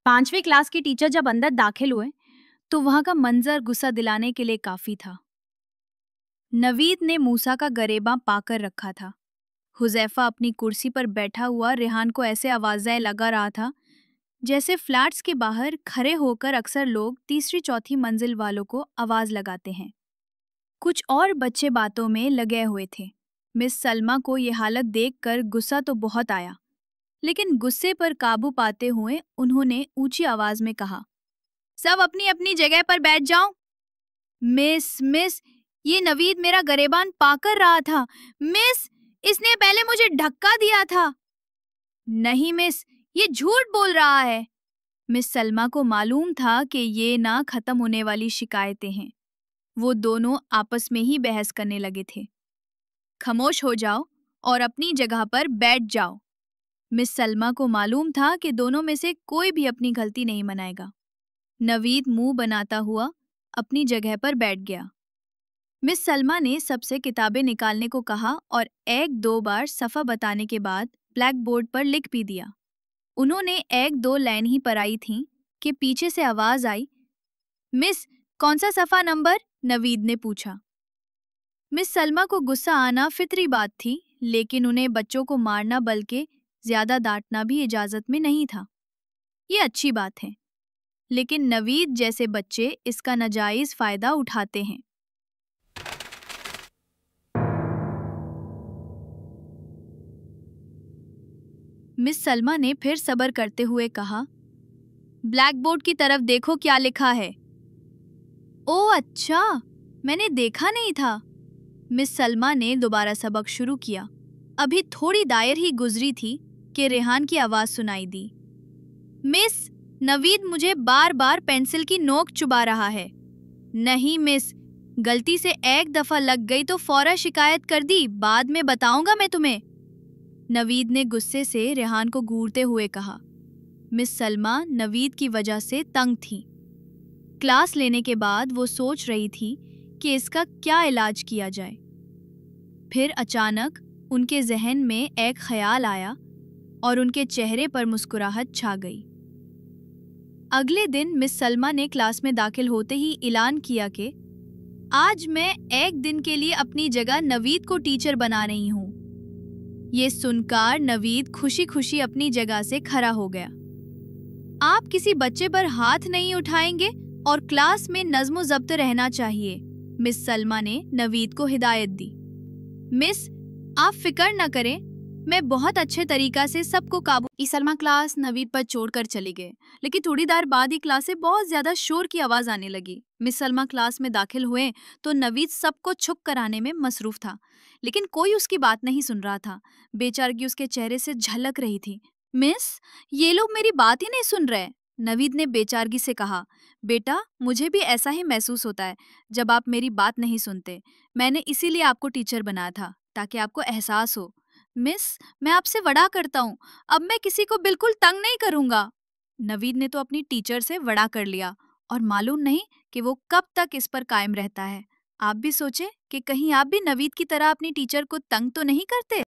पांचवी क्लास की टीचर जब अंदर दाखिल हुए तो वहां का मंजर गुस्सा दिलाने के लिए काफी था। नवीद ने मूसा का गरेबा पाकर रखा था। हुजैफा अपनी कुर्सी पर बैठा हुआ रेहान को ऐसे आवाज़ें लगा रहा था जैसे फ्लैट्स के बाहर खड़े होकर अक्सर लोग तीसरी चौथी मंजिल वालों को आवाज लगाते हैं। कुछ और बच्चे बातों में लगे हुए थे। मिस सलमा को ये हालत देखकर गुस्सा तो बहुत आया, लेकिन गुस्से पर काबू पाते हुए उन्होंने ऊंची आवाज में कहा, सब अपनी अपनी जगह पर बैठ जाओ। मिस, ये नवीद मेरा गरेबान पाकर रहा था। मिस, इसने पहले मुझे धक्का दिया था। नहीं मिस, ये झूठ बोल रहा है। मिस सलमा को मालूम था कि ये ना खत्म होने वाली शिकायतें हैं। वो दोनों आपस में ही बहस करने लगे थे। खामोश हो जाओ और अपनी जगह पर बैठ जाओ। मिस सलमा को मालूम था कि दोनों में से कोई भी अपनी गलती नहीं मनाएगा। नवीद मुंह बनाता हुआ अपनी जगह पर बैठ गया। मिस सलमा ने सबसे किताबें निकालने को कहा और एक दो बार सफ़ा बताने के बाद ब्लैक बोर्ड पर लिख भी दिया। उन्होंने एक दो लाइन ही पढ़ाई थी कि पीछे से आवाज आई, मिस, कौन सा सफ़ा नंबर? नवीद ने पूछा। मिस सलमा को गुस्सा आना फितरी बात थी, लेकिन उन्हें बच्चों को मारना बल्कि ज्यादा डांटना भी इजाजत में नहीं था। ये अच्छी बात है, लेकिन नवीद जैसे बच्चे इसका नाजायज फायदा उठाते हैं। मिस सलमा ने फिर सब्र करते हुए कहा, ब्लैक बोर्ड की तरफ देखो क्या लिखा है। ओह अच्छा, मैंने देखा नहीं था। मिस सलमा ने दोबारा सबक शुरू किया। अभी थोड़ी दायर ही गुजरी थी कि रेहान की आवाज सुनाई दी, मिस, नवीद मुझे बार बार पेंसिल की नोक चुबा रहा है। नहीं मिस, गलती से एक दफा लग गई तो फौरन शिकायत कर दी, बाद में बताऊंगा मैं तुम्हें। नवीद ने गुस्से से रेहान को घूरते हुए कहा। मिस सलमा नवीद की वजह से तंग थी। क्लास लेने के बाद वो सोच रही थी कि इसका क्या इलाज किया जाए। फिर अचानक उनके जहन में एक ख्याल आया और उनके चेहरे पर मुस्कुराहट छा गई। अगले दिन मिस सलमा ने क्लास में दाखिल होते ही ऐलान किया कि आज मैं एक दिन के लिए अपनी जगह नवीद को टीचर बना रही हूँ। ये सुनकर नवीद खुशी खुशी अपनी जगह से खड़ा हो गया। आप किसी बच्चे पर हाथ नहीं उठाएंगे और क्लास में नज़्म ज़ब्त रहना चाहिए, मिस सलमा ने नवीद को हिदायत दी। मिस, आप फिक्र न करें, मैं बहुत अच्छे तरीका से सबको काबू। सलमा क्लास नवीद पर छोड़कर चली गए, लेकिन थोड़ी देर बाद ही क्लास से बहुत ज्यादा शोर की आवाज आने लगी। मिस सलमा क्लास में दाखिल हुए तो नवीद सबको चुप कराने में मसरूफ था, लेकिन कोई उसकी बात नहीं सुन रहा था। बेचारगी उसके चेहरे से झलक रही थी। मिस, ये लोग मेरी बात ही नहीं सुन रहे, नवीद ने बेचारगी से कहा। बेटा, मुझे भी ऐसा ही महसूस होता है जब आप मेरी बात नहीं सुनते। मैंने इसीलिए आपको टीचर बनाया था ताकि आपको एहसास हो। मिस, मैं आपसे वड़ा करता हूँ, अब मैं किसी को बिल्कुल तंग नहीं करूँगा। नवीद ने तो अपनी टीचर से वड़ा कर लिया और मालूम नहीं कि वो कब तक इस पर कायम रहता है। आप भी सोचें कि कहीं आप भी नवीद की तरह अपनी टीचर को तंग तो नहीं करते।